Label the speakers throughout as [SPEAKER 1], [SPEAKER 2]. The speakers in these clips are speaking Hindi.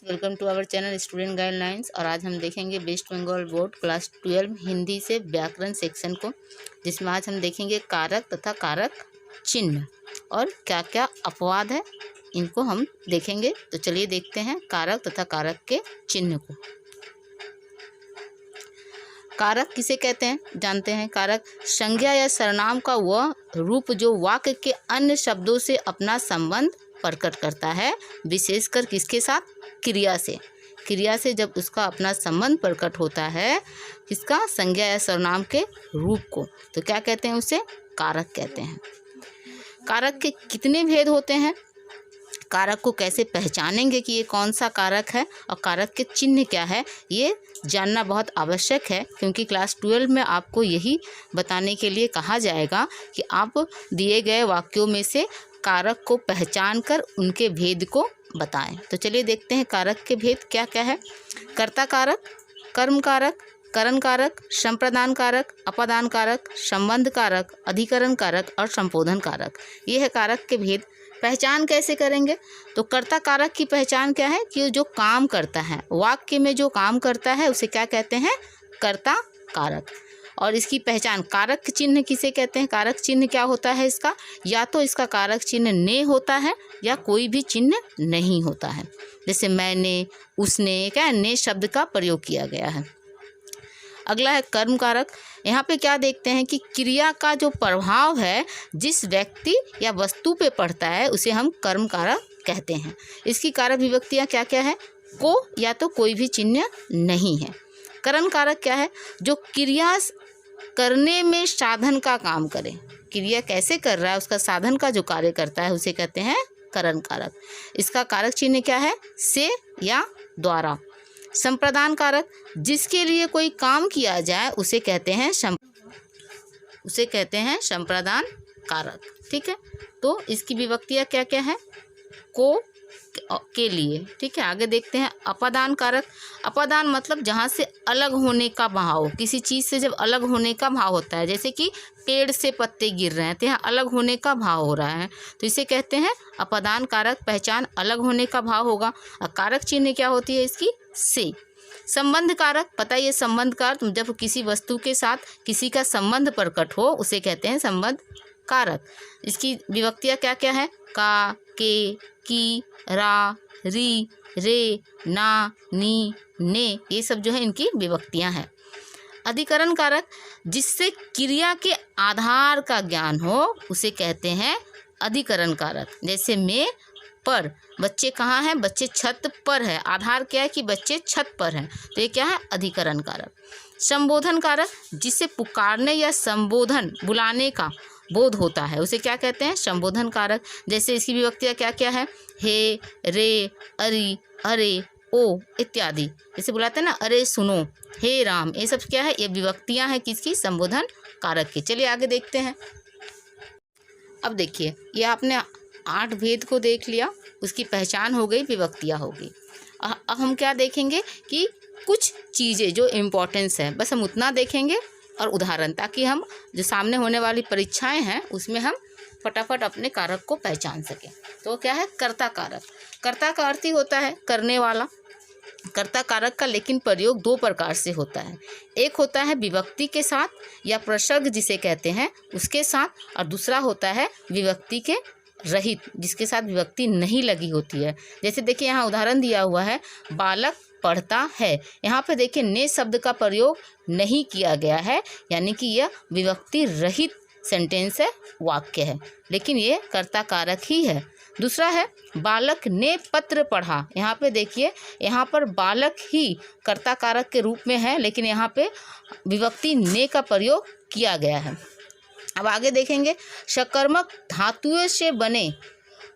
[SPEAKER 1] Welcome to our channel student guidelines. और आज हम देखेंगे वेस्ट बंगाल बोर्ड क्लास 12 हिंदी से व्याकरण सेक्शन को, जिसमें आज हम देखेंगे कारक तथा कारक चिन्ह और क्या क्या अपवाद है, इनको हम देखेंगे। तो चलिए देखते हैं कारक तथा कारक के चिन्ह को। कारक किसे कहते हैं जानते हैं। कारक संज्ञा या सर्वनाम का वह रूप जो वाक्य के अन्य शब्दों से अपना संबंध प्रकट करता है, विशेषकर किसके साथ? क्रिया से। क्रिया से जब उसका अपना संबंध प्रकट होता है किसका? संज्ञा या सर्वनाम के रूप को, तो क्या कहते हैं? उसे कारक कहते हैं। कारक के कितने भेद होते हैं? कारक को कैसे पहचानेंगे कि ये कौन सा कारक है और कारक के चिन्ह क्या है, ये जानना बहुत आवश्यक है, क्योंकि क्लास 12 में आपको यही बताने के लिए कहा जाएगा कि आप दिए गए वाक्यों में से कारक को पहचान कर उनके भेद को बताएं। तो चलिए देखते हैं कारक के भेद क्या क्या है। कर्ता कारक, कर्म कारक, करण कारक, संप्रदान कारक, अपादान कारक, संबंध कारक, अधिकरण कारक और संबोधन कारक। ये है कारक के भेद। पहचान कैसे करेंगे? तो कर्ता कारक की पहचान क्या है कि जो काम करता है, वाक्य में जो काम करता है उसे क्या कहते हैं? कर्ता कारक। और इसकी पहचान कारक चिन्ह किसे कहते हैं? कारक चिन्ह क्या होता है इसका? या तो इसका कारक चिन्ह ने होता है या कोई भी चिन्ह नहीं होता है। जैसे मैंने, उसने, क्या ने शब्द का प्रयोग किया गया है। अगला है कर्म कारक। यहाँ पे क्या देखते हैं कि क्रिया का जो प्रभाव है जिस व्यक्ति या वस्तु पे पड़ता है उसे हम कर्म कारक कहते हैं। इसकी कारक विभक्तियाँ क्या क्या है? को या तो कोई भी चिन्ह नहीं है। करण कारक क्या है? जो क्रिया करने में साधन का काम करे, क्रिया कैसे कर रहा है उसका साधन का जो कार्य करता है उसे कहते हैं करण कारक। इसका कारक चिन्ह क्या है? से या द्वारा। संप्रदान कारक, जिसके लिए कोई काम किया जाए उसे कहते हैं संप्रदान कारक। ठीक है, तो इसकी विभक्तियाँ क्या क्या है? को के लिए। ठीक है, आगे देखते हैं अपादान कारक। अपादान मतलब जहाँ से अलग होने का भाव, किसी चीज़ से जब अलग होने का भाव होता है, जैसे कि पेड़ से पत्ते गिर रहे हैं तो यहाँ अलग होने का भाव हो रहा है, तो इसे कहते हैं अपादान कारक। पहचान अलग होने का भाव होगा। और कारक चिन्ह क्या होती है इसकी? से। संबंध कारक, पता है ये संबंध कारक जब किसी वस्तु के साथ किसी का संबंध प्रकट हो उसे कहते हैं संबंध कारक। इसकी विभक्तियाँ क्या क्या है? का, के, की, रा, री, रे, ना, नी, ने, ये सब जो है इनकी विभक्तियाँ हैं। अधिकरण कारक, जिससे क्रिया के आधार का ज्ञान हो उसे कहते हैं अधिकरण कारक। जैसे में, पर, बच्चे कहाँ हैं? बच्चे छत पर है। आधार क्या है कि बच्चे छत पर हैं, तो ये क्या है? अधिकरण कारक। संबोधन कारक, जिसे पुकारने या संबोधन बुलाने का बोध होता है उसे क्या कहते हैं? संबोधन कारक। जैसे इसकी विभक्तियाँ क्या क्या है? हे, रे, अरि, अरे, ओ इत्यादि। जैसे बुलाते हैं ना, अरे सुनो, हे राम, ये सब क्या है? ये विभक्तियाँ हैं किसकी? संबोधन कारक की। चलिए आगे देखते हैं। अब देखिए, ये आपने 8 भेद को देख लिया, उसकी पहचान हो गई, विभक्तियाँ हो गई। अब हम क्या देखेंगे कि कुछ चीज़ें जो इम्पोर्टेंस है, बस हम उतना देखेंगे और उदाहरण, ताकि हम जो सामने होने वाली परीक्षाएं हैं उसमें हम फटाफट अपने कारक को पहचान सकें। तो क्या है? कर्ता कारक। कर्ता का अर्थ ही होता है करने वाला। कर्ता कारक का लेकिन प्रयोग 2 प्रकार से होता है। एक होता है विभक्ति के साथ या प्रसर्ग जिसे कहते हैं उसके साथ, और दूसरा होता है विभक्ति के रहित, जिसके साथ विभक्ति नहीं लगी होती है। जैसे देखिए यहाँ उदाहरण दिया हुआ है, बालक पढ़ता है। यहाँ पे देखिए ने शब्द का प्रयोग नहीं किया गया है, यानी कि यह विभक्ति रहित सेंटेंस है, वाक्य है, लेकिन ये कर्ता कारक ही है। दूसरा है बालक ने पत्र पढ़ा। यहाँ पे देखिए, यहाँ पर बालक ही कर्ता कारक के रूप में है, लेकिन यहाँ पे विभक्ति ने का प्रयोग किया गया है। अब आगे देखेंगे, सकर्मक धातुओं से बने,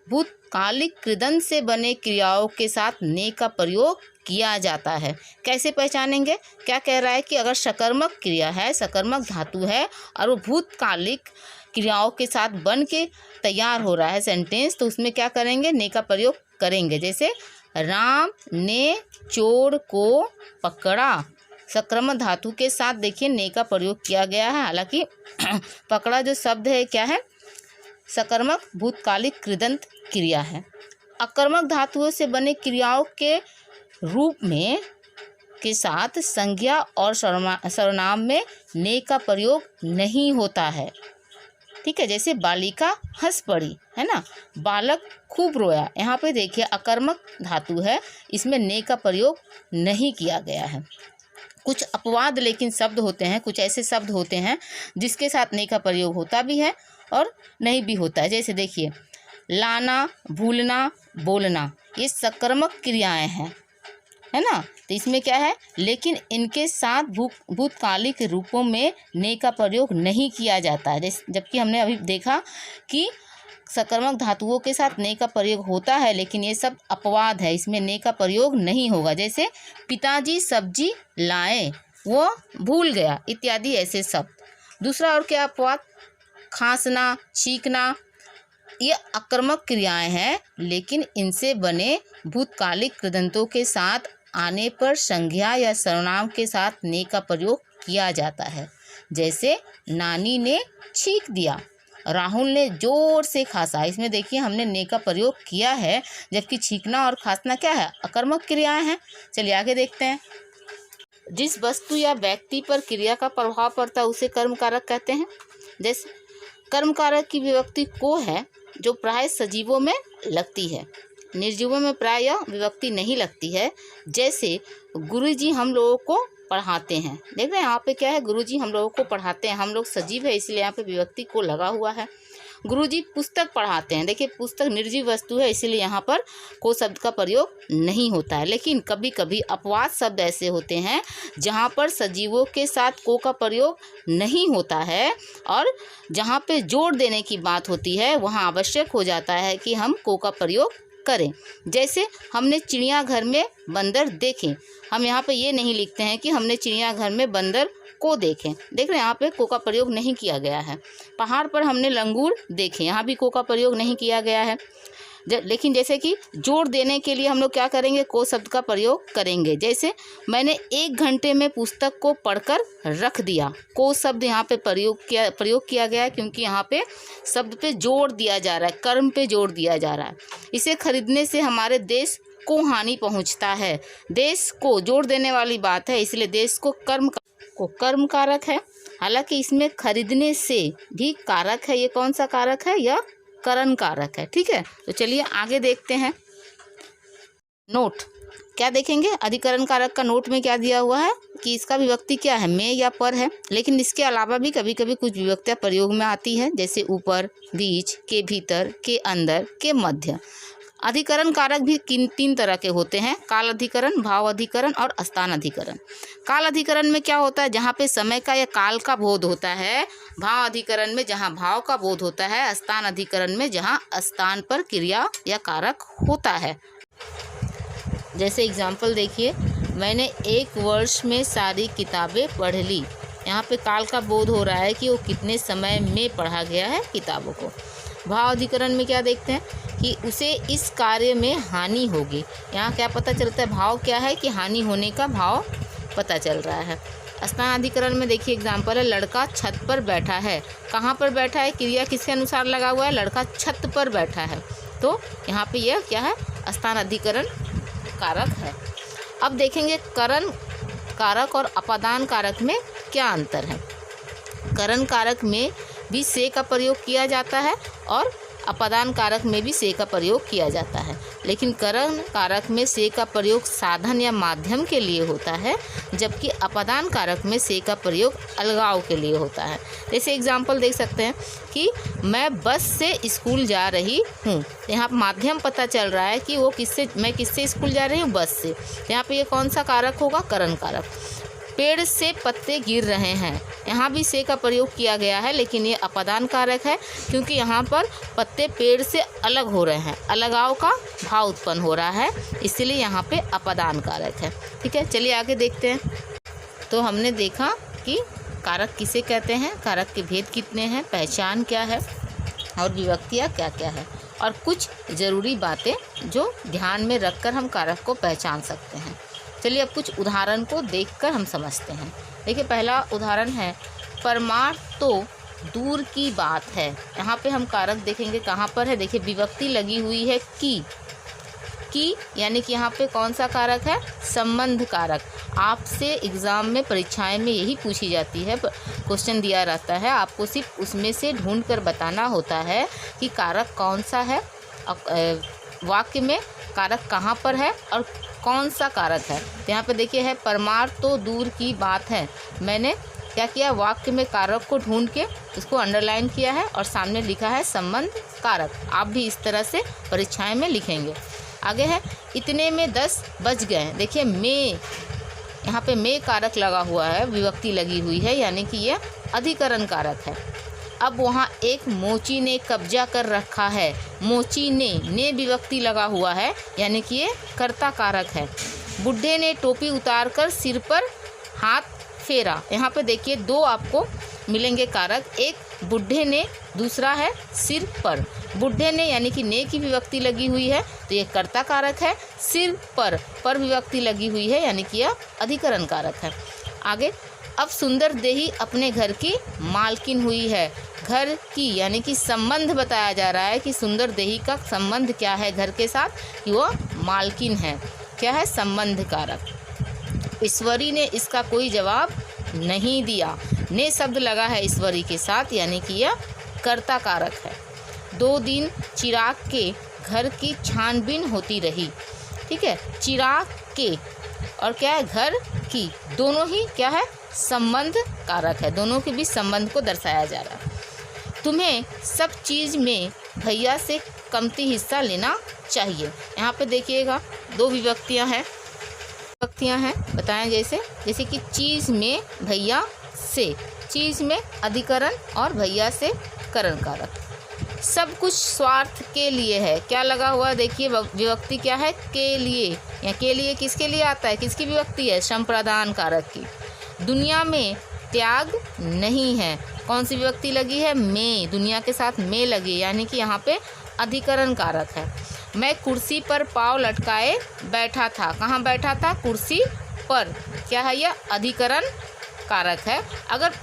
[SPEAKER 1] भूतकालिक कृदंत से बने क्रियाओं के साथ ने का प्रयोग किया जाता है। कैसे पहचानेंगे? क्या कह रहा है कि अगर सकर्मक क्रिया है, सकर्मक धातु है और वो भूतकालिक क्रियाओं के साथ बन के तैयार हो रहा है सेंटेंस, तो उसमें क्या करेंगे? ने का प्रयोग करेंगे। जैसे राम ने चोर को पकड़ा, सकर्मक धातु के साथ देखिए ने का प्रयोग किया गया है। हालांकि पकड़ा जो शब्द है क्या है? सकर्मक भूतकालिक कृदंत क्रिया है। अकर्मक धातुओं से बने क्रियाओं के रूप में के साथ संज्ञा और सर्वनाम में ने का प्रयोग नहीं होता है। ठीक है, जैसे बालिका हंस पड़ी, है ना, बालक खूब रोया। यहाँ पे देखिए अकर्मक धातु है, इसमें ने का प्रयोग नहीं किया गया है। कुछ अपवाद लेकिन शब्द होते हैं, कुछ ऐसे शब्द होते हैं जिसके साथ ने का प्रयोग होता भी है और नहीं भी होता है। जैसे देखिए लाना, भूलना, बोलना, ये सकर्मक क्रियाएं हैं, है ना। तो इसमें क्या है, लेकिन इनके साथ भूतकालिक रूपों में ने का प्रयोग नहीं किया जाता है। जबकि हमने अभी देखा कि सकर्मक धातुओं के साथ ने का प्रयोग होता है, लेकिन ये सब अपवाद है, इसमें ने का प्रयोग नहीं होगा। जैसे पिताजी सब्जी लाए, वो भूल गया, इत्यादि ऐसे शब्द। दूसरा और क्या अपवाद, खांसना, छींकना, ये अकर्मक क्रियाएं हैं, लेकिन इनसे बने भूतकालिक कृदंतों के साथ आने पर संज्ञा या सर्वनाम के साथ ने का प्रयोग किया जाता है। जैसे नानी ने छींक दिया, राहुल ने जोर से खांसा, इसमें देखिए हमने ने का प्रयोग किया है, जबकि छींकना और खांसना क्या है, अकर्मक क्रियाएं हैं। चलिए आगे देखते हैं। जिस वस्तु या व्यक्ति पर क्रिया का प्रभाव पड़ता है उसे कर्म कारक कहते हैं। जैसे कर्म कारक की विभक्ति को है, जो प्राय सजीवों में लगती है, निर्जीवों में प्राय यह विभक्ति नहीं लगती है। जैसे गुरुजी हम लोगों को पढ़ाते हैं, देख रहे हैं यहाँ पे क्या है, गुरुजी हम लोगों को पढ़ाते हैं, हम लोग सजीव है इसलिए यहाँ पे विभक्ति को लगा हुआ है। गुरुजी पुस्तक पढ़ाते हैं, देखिए पुस्तक निर्जीव वस्तु है इसलिए यहाँ पर को शब्द का प्रयोग नहीं होता है। लेकिन कभी कभी अपवाद शब्द ऐसे होते हैं जहाँ पर सजीवों के साथ को का प्रयोग नहीं होता है और जहाँ पे जोड़ देने की बात होती है वहाँ आवश्यक हो जाता है कि हम को का प्रयोग करें। जैसे हमने चिड़ियाघर में बंदर देखे, हम यहाँ पे ये नहीं लिखते हैं कि हमने चिड़ियाघर में बंदर को देखें, देख रहे हैं यहाँ पे को का प्रयोग नहीं किया गया है। पहाड़ पर हमने लंगूर देखे, यहाँ भी को का प्रयोग नहीं किया गया है। लेकिन जैसे कि जोड़ देने के लिए हम लोग क्या करेंगे, को शब्द का प्रयोग करेंगे। जैसे मैंने 1 घंटे में पुस्तक को पढ़कर रख दिया, को शब्द यहाँ पे प्रयोग किया गया है क्योंकि यहाँ पे शब्द पे जोड़ दिया जा रहा है, कर्म पे जोड़ दिया जा रहा है। इसे खरीदने से हमारे देश को हानि पहुँचता है, देश को जोड़ देने वाली बात है इसलिए देश को कर्म कारक है। हालांकि इसमें खरीदने से भी कारक है, ये कौन सा कारक है, यह करण कारक है। ठीक है, तो चलिए आगे देखते हैं। नोट क्या देखेंगे, अधिकरण कारक का नोट में क्या दिया हुआ है कि इसका विभक्ति क्या है, में या पर है। लेकिन इसके अलावा भी कभी कभी कुछ विभक्तियां प्रयोग में आती है, जैसे ऊपर, बीच, के भीतर, के अंदर, के मध्य। अधिकरण कारक भी 3 तरह के होते हैं, काल अधिकरण, भाव अधिकरण और स्थान अधिकरण। काल अधिकरण में क्या होता है, जहाँ पे समय का या काल का बोध होता है। भाव अधिकरण में जहाँ भाव का बोध होता है। स्थान अधिकरण में जहाँ स्थान पर क्रिया या कारक होता है। जैसे एग्जाम्पल देखिए, मैंने 1 वर्ष में सारी किताबें पढ़ ली, यहाँ पे काल का बोध हो रहा है कि वो कितने समय में पढ़ा गया है किताबों को। भाव अधिकरण में क्या देखते हैं कि उसे इस कार्य में हानि होगी, यहाँ क्या पता चलता है, भाव क्या है कि हानि होने का भाव पता चल रहा है। स्थान अधिकरण में देखिए एग्जाम्पल है, लड़का छत पर बैठा है, कहाँ पर बैठा है, क्रिया किसके अनुसार लगा हुआ है, लड़का छत पर बैठा है, तो यहाँ पे यह क्या है, स्थान अधिकरण कारक है। अब देखेंगे करण कारक और अपादान कारक में क्या अंतर है। करण कारक में भी से का प्रयोग किया जाता है और अपादान कारक में भी से का प्रयोग किया जाता है, लेकिन करण कारक में से का प्रयोग साधन या माध्यम के लिए होता है, जबकि अपादान कारक में से का प्रयोग अलगाव के लिए होता है। जैसे एग्जाम्पल देख सकते हैं कि मैं बस से स्कूल जा रही हूँ, यहाँ माध्यम पता चल रहा है कि मैं किससे स्कूल जा रही हूँ, बस से। यहाँ पे ये कौन सा कारक होगा, करण कारक। पेड़ से पत्ते गिर रहे हैं, यहाँ भी से का प्रयोग किया गया है, लेकिन ये अपादान कारक है क्योंकि यहाँ पर पत्ते पेड़ से अलग हो रहे हैं, अलगाव का भाव उत्पन्न हो रहा है, इसलिए यहाँ पे अपादान कारक है। ठीक है, चलिए आगे देखते हैं। तो हमने देखा कि कारक किसे कहते हैं, कारक के भेद कितने हैं, पहचान क्या है और विभक्तियाँ क्या क्या है, और कुछ ज़रूरी बातें जो ध्यान में रखकर हम कारक को पहचान सकते हैं। चलिए अब कुछ उदाहरण को देखकर हम समझते हैं। देखिए पहला उदाहरण है, परमार्थ तो दूर की बात है। यहाँ पे हम कारक देखेंगे कहाँ पर है, देखिए विभक्ति लगी हुई है की, की यानी कि यहाँ पे कौन सा कारक है, संबंध कारक। आपसे एग्ज़ाम में परीक्षाएं में यही पूछी जाती है, क्वेश्चन दिया रहता है, आपको सिर्फ उसमें से ढूंढ कर बताना होता है कि कारक कौन सा है, वाक्य में कारक कहाँ पर है और कौन सा कारक है। तो यहाँ पे देखिए है परमार्थ तो दूर की बात है, मैंने क्या किया, वाक्य में कारक को ढूंढ के उसको अंडरलाइन किया है और सामने लिखा है संबंध कारक। आप भी इस तरह से परीक्षाएं में लिखेंगे। आगे है इतने में 10 बज गए। देखिए में, यहाँ पे में कारक लगा हुआ है, विभक्ति लगी हुई है, यानी कि ये अधिकरण कारक है। अब वहाँ एक मोची ने कब्जा कर रखा है। मोची ने विभक्ति लगा हुआ है, यानी कि ये कर्ता कारक है। बुढ़े ने टोपी उतार कर सिर पर हाथ फेरा। यहाँ पे देखिए दो आपको मिलेंगे कारक, एक बुढ़े ने, दूसरा है सिर पर। बुढ़े ने यानी कि ने की विभक्ति लगी हुई है तो ये कर्ता कारक है। सिर पर विभक्ति लगी हुई है यानी कि यह अधिकरण कारक है। आगे अब सुंदर देही अपने घर की मालकिन हुई है। घर की यानी कि संबंध बताया जा रहा है कि सुंदर देही का संबंध क्या है घर के साथ, कि वह मालकिन है। क्या है, संबंध कारक। ईश्वरी ने इसका कोई जवाब नहीं दिया। ने शब्द लगा है ईश्वरी के साथ यानी कि यह कर्ता कारक है। 2 दिन चिराग के घर की छानबीन होती रही। ठीक है, चिराग के और क्या है, घर की, दोनों ही क्या है, संबंध कारक है। दोनों के बीच संबंध को दर्शाया जा रहा है। तुम्हें सब चीज़ में भैया से कमती हिस्सा लेना चाहिए। यहाँ पे देखिएगा 2 विभक्तियाँ हैं बताएं, जैसे कि चीज़ में भैया से, चीज़ में अधिकरण और भैया से करण कारक। सब कुछ स्वार्थ के लिए है। क्या लगा हुआ, देखिए विभक्ति क्या है, के लिए। या के लिए किसके लिए आता है, किसकी विभक्ति है, संप्रदान कारक की। दुनिया में त्याग नहीं है। कौन सी विभक्ति लगी है, में, दुनिया के साथ में लगी यानी कि यहाँ पे अधिकरण कारक है। मैं कुर्सी पर पाँव लटकाए बैठा था। कहाँ बैठा था, कुर्सी पर। क्या है, यह अधिकरण कारक है। अगर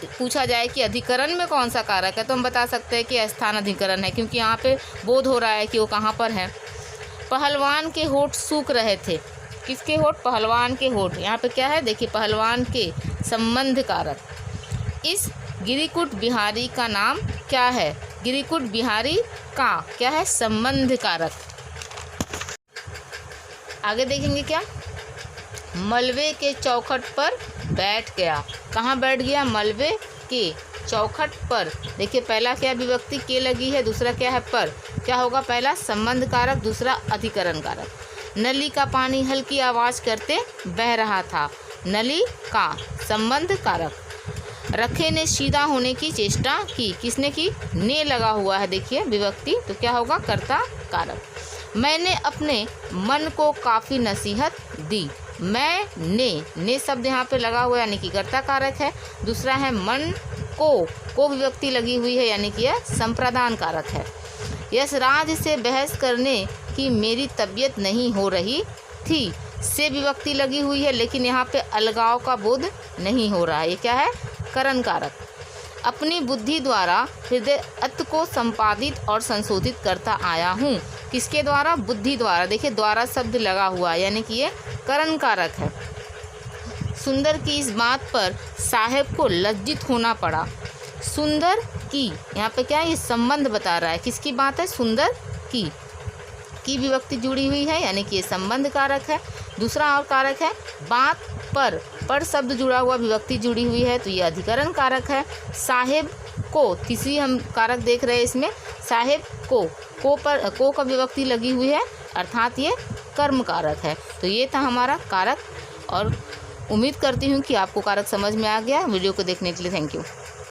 [SPEAKER 1] पूछा जाए कि अधिकरण में कौन सा कारक है तो हम बता सकते हैं कि स्थान अधिकरण है, क्योंकि यहाँ पे बोध हो रहा है कि वो कहाँ पर है। पहलवान के होठ सूख रहे थे। किसके होठ, पहलवान के होठ। यहाँ पे क्या है, देखिए पहलवान के, संबंध कारक। इस गिरिकुट बिहारी का नाम क्या है, गिरिकुट बिहारी का क्या है, संबंध कारक। आगे देखेंगे क्या, मलबे के चौखट पर बैठ गया। कहाँ बैठ गया, मलबे के चौखट पर। देखिए पहला क्या विभक्ति के लगी है, दूसरा क्या है पर। क्या होगा, पहला संबंध कारक, दूसरा अधिकरण कारक। नली का पानी हल्की आवाज़ करते बह रहा था। नली का संबंध कारक। रखे ने सीधा होने की चेष्टा की। किसने की, ने लगा हुआ है, देखिए विभक्ति, तो क्या होगा, कर्ता कारक। मैंने अपने मन को काफ़ी नसीहत दी। ने शब्द यहाँ पे लगा हुआ है यानी कि कर्ता कारक है। दूसरा है मन को विभक्ति लगी हुई है यानी कि यह संप्रदान कारक है। यशराज से बहस करने की मेरी तबीयत नहीं हो रही थी। से विभक्ति लगी हुई है लेकिन यहाँ पे अलगाव का बोध नहीं हो रहा है, ये क्या है, करण कारक। अपनी बुद्धि द्वारा हृदयत्व को संपादित और संशोधित करता आया हूँ। किसके द्वारा, बुद्धि द्वारा। देखिए द्वारा शब्द लगा हुआ है यानी कि ये करण कारक है। सुंदर की इस बात पर साहेब को लज्जित होना पड़ा। सुंदर की, यहाँ पे क्या है, ये संबंध बता रहा है, किसकी बात है, सुंदर की विभक्ति जुड़ी हुई है यानी कि ये संबंध कारक है। दूसरा और कारक है बात पर शब्द जुड़ा हुआ, विभक्ति जुड़ी हुई है तो ये अधिकरण कारक है। साहेब को, तीसरी हम कारक देख रहे हैं इसमें, साहेब को का विभक्ति लगी हुई है अर्थात ये कर्म कारक है। तो ये था हमारा कारक और उम्मीद करती हूँ कि आपको कारक समझ में आ गया। वीडियो को देखने के लिए थैंक यू।